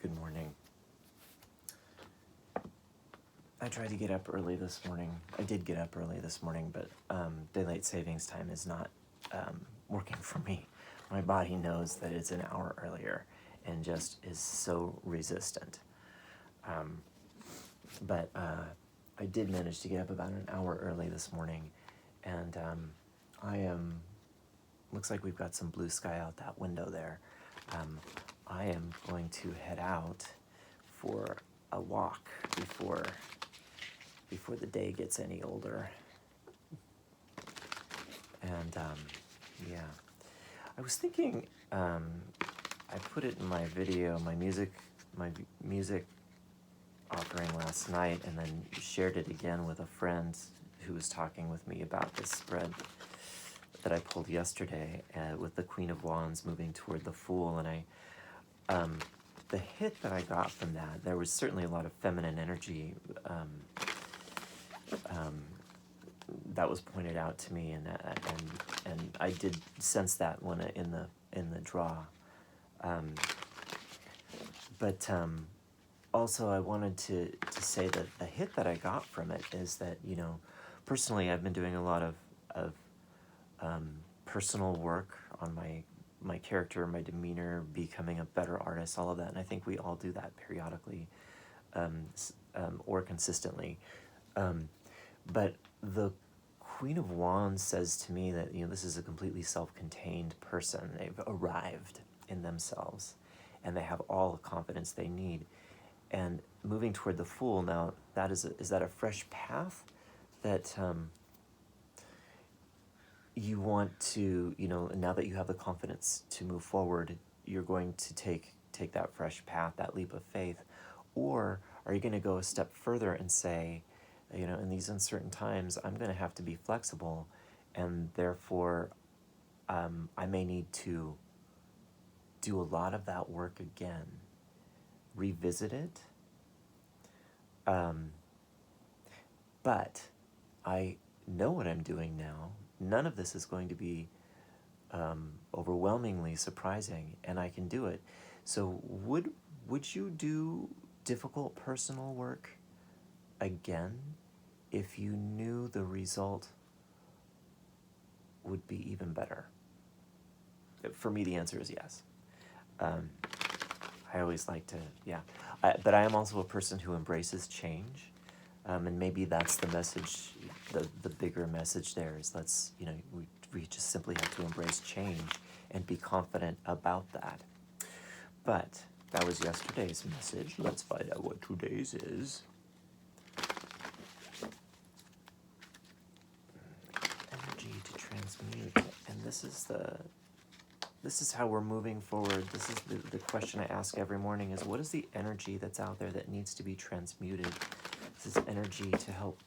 Good morning. I tried to get up early this morning. I did get up early this morning, but daylight savings time is not working for me. My body knows that it's an hour earlier and just is so resistant. But I did manage to get up about an hour early this morning, and looks like we've got some blue sky out that window there. I am going to head out for a walk before the day gets any older. And yeah, I was thinking, I put it in my video, my music offering last night, and then shared it again with a friend who was talking with me about this spread that I pulled yesterday with the Queen of Wands moving toward the Fool. And the hit that I got from that, there was certainly a lot of feminine energy that was pointed out to me, and I did sense that when in the draw. But also I wanted to say that the hit that I got from it is that, you know, personally I've been doing a lot of personal work on my character, my demeanor, becoming a better artist, all of that. And I think we all do that periodically or consistently. But the Queen of Wands says to me that, you know, this is a completely self-contained person. They've arrived in themselves, and they have all the confidence they need. And moving toward the Fool, now, is that a fresh path that you want to, you know, now that you have the confidence to move forward, you're going to take that fresh path, that leap of faith? Or are you going to go a step further and say, you know, in these uncertain times, I'm going to have to be flexible, and therefore I may need to do a lot of that work again, revisit it, but I know what I'm doing now. None of this is going to be overwhelmingly surprising, and I can do it. So would you do difficult personal work again if you knew the result would be even better? For me, the answer is yes. I always like to, yeah. But I am also a person who embraces change. And maybe that's the message, the bigger message there is, let's, you know, we just simply have to embrace change and be confident about that. But that was yesterday's message. Let's find out what today's is. Energy to transmute. And this is how we're moving forward. This is the question I ask every morning is, what is the energy that's out there that needs to be transmuted? This is energy to help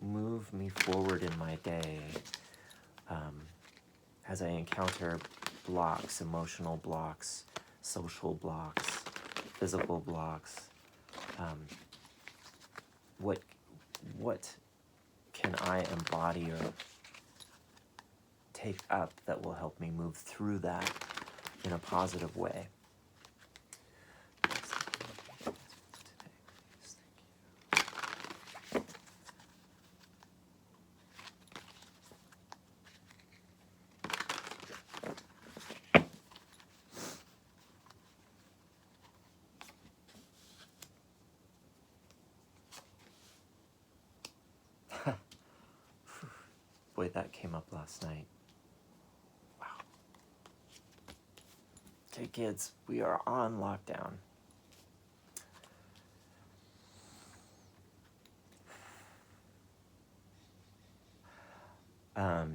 move me forward in my day as I encounter blocks, emotional blocks, social blocks, physical blocks. What can I embody or take up that will help me move through that in a positive way? Boy, that came up last night. Wow. Okay, kids, we are on lockdown. Let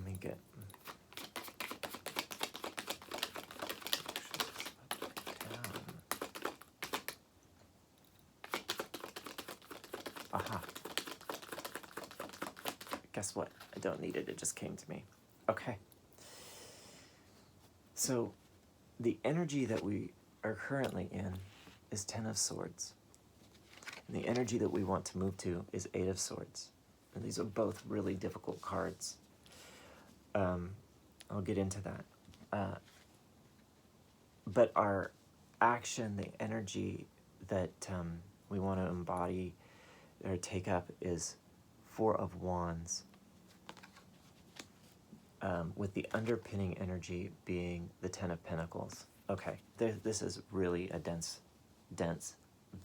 me get... Aha. Guess what? I don't need it. It just came to me. Okay. So, the energy that we are currently in is 10 of Swords. And the energy that we want to move to is 8 of Swords. And these are both really difficult cards. I'll get into that. but our action, the energy that we want to embody or take up is Four of Wands, with the underpinning energy being the Ten of Pentacles. Okay, this is really a dense,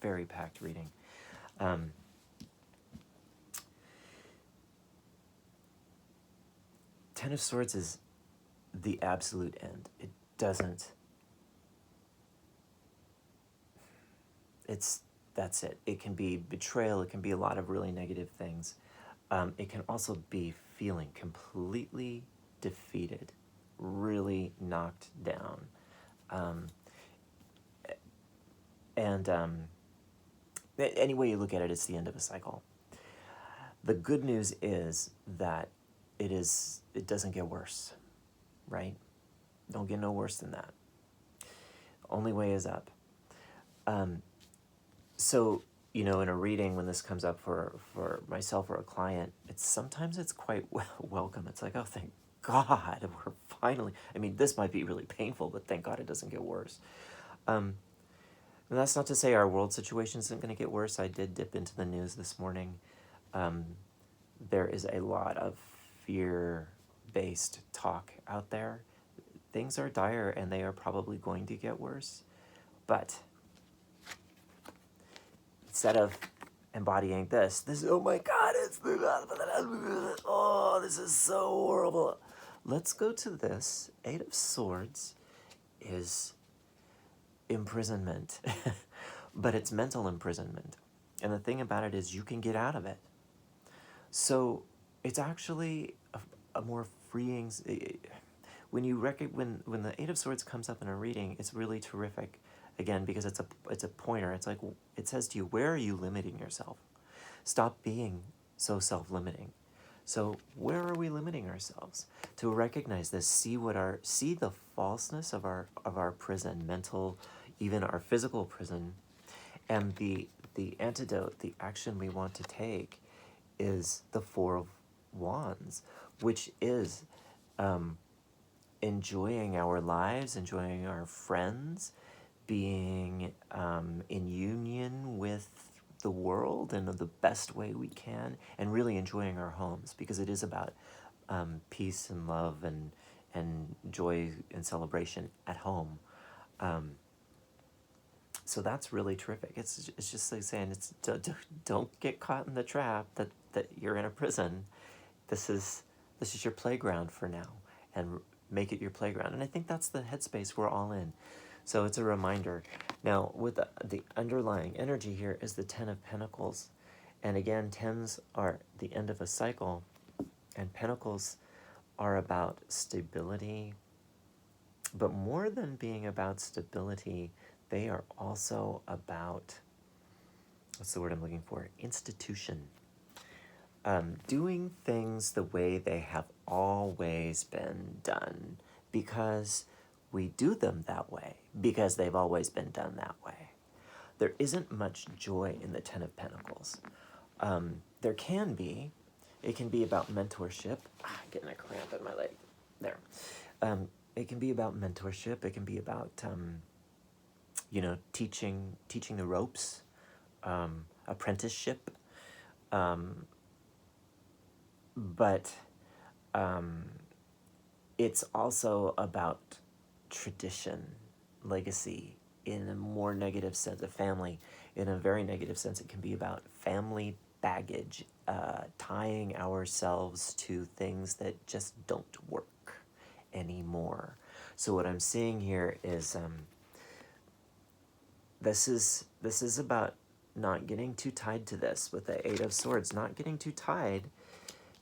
very packed reading. Ten of Swords is the absolute end. It doesn't, that's it. It can be betrayal, it can be a lot of really negative things. It can also be feeling completely defeated, really knocked down. Any way you look at it, it's the end of a cycle. The good news is that it doesn't get worse, right? Don't get no worse than that. Only way is up. So, you know, in a reading, when this comes up for myself or a client, sometimes it's quite welcome. It's like, oh, thank God, we're finally, I mean, this might be really painful, but thank God it doesn't get worse. And that's not to say our world situation isn't going to get worse. I did dip into the news this morning. There is a lot of fear-based talk out there. Things are dire, and they are probably going to get worse. But instead of embodying this, oh my God, oh, this is so horrible. Let's go to this. Eight of Swords is imprisonment, but it's mental imprisonment. And the thing about it is you can get out of it. So it's actually a more freeing, when the Eight of Swords comes up in a reading, it's really terrific. Again, because it's a pointer. It's like, it says to you, where are you limiting yourself? Stop being so self-limiting. So where are we limiting ourselves? To recognize this, see the falseness of our prison, mental, even our physical prison, and the antidote, the action we want to take, is the Four of Wands, which is enjoying our lives, enjoying our friends, being in union with the world in the best way we can, and really enjoying our homes, because it is about peace and love and joy and celebration at home. So that's really terrific. It's just like saying, don't get caught in the trap that you're in a prison. This is your playground for now, and make it your playground. And I think that's the headspace we're all in. So it's a reminder. Now, with the underlying energy here is the Ten of Pentacles. And again, tens are the end of a cycle, and pentacles are about stability. But more than being about stability, they are also about, what's the word I'm looking for? Institution. Doing things the way they have always been done, because we do them that way, because they've always been done that way. There isn't much joy in the Ten of Pentacles. There can be. It can be about mentorship. Getting a cramp in my leg. There. It can be about mentorship. It can be about, teaching the ropes, apprenticeship. But it's also about tradition, legacy, in a more negative sense, a family. In a very negative sense, it can be about family baggage, tying ourselves to things that just don't work anymore. So what I'm seeing here is this is about not getting too tied to this with the Eight of Swords, not getting too tied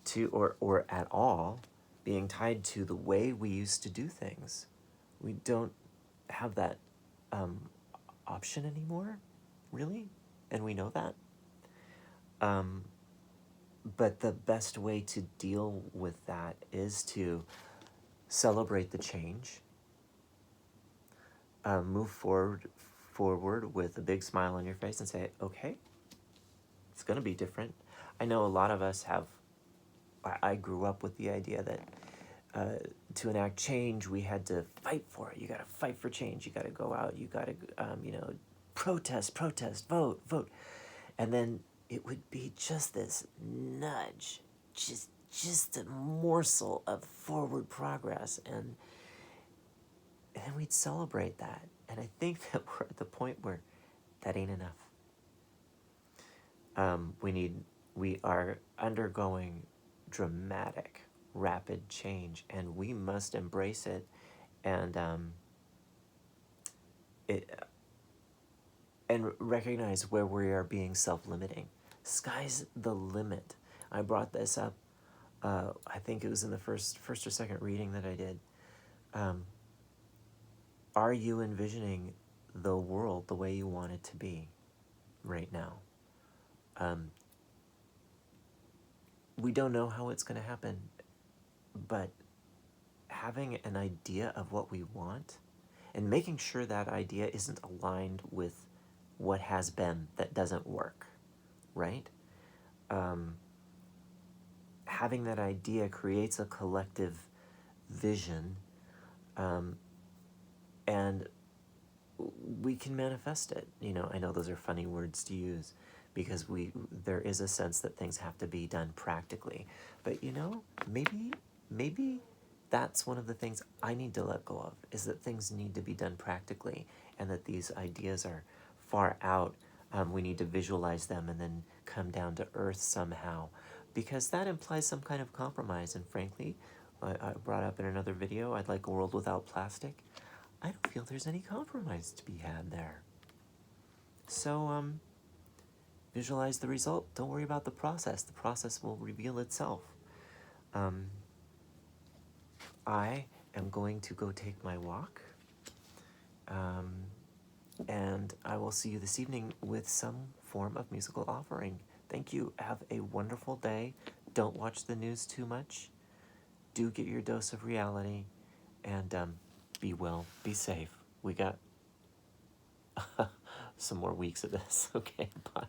to, or at all being tied to the way we used to do things. We don't have that option anymore, really, and we know that. But the best way to deal with that is to celebrate the change, move forward with a big smile on your face and say, okay, it's going to be different. I know a lot of us have, I grew up with the idea that to enact change, we had to fight for it. You got to fight for change. You got to go out. You got to, protest, protest, vote, vote. And then it would be just this nudge, just a morsel of forward progress. And then we'd celebrate that. And I think that we're at the point where that ain't enough. We are undergoing dramatic, rapid change, and we must embrace it and and recognize where we are being self-limiting. Sky's the limit. I brought this up. I think it was in the first or second reading that I did. Are you envisioning the world the way you want it to be right now? We don't know how it's going to happen, but having an idea of what we want and making sure that idea isn't aligned with what has been that doesn't work, right? Having that idea creates a collective vision, and we can manifest it. I know those are funny words to use because there is a sense that things have to be done practically. But maybe that's one of the things I need to let go of, is that things need to be done practically, and that these ideas are far out. We need to visualize them and then come down to earth somehow, because that implies some kind of compromise. And frankly, I brought up in another video, I'd like a world without plastic. I don't feel there's any compromise to be had there. So, visualize the result. Don't worry about the process. The process will reveal itself. I am going to go take my walk. And I will see you this evening with some form of musical offering. Thank you. Have a wonderful day. Don't watch the news too much. Do get your dose of reality. And be well. Be safe. We got some more weeks of this. Okay, bye.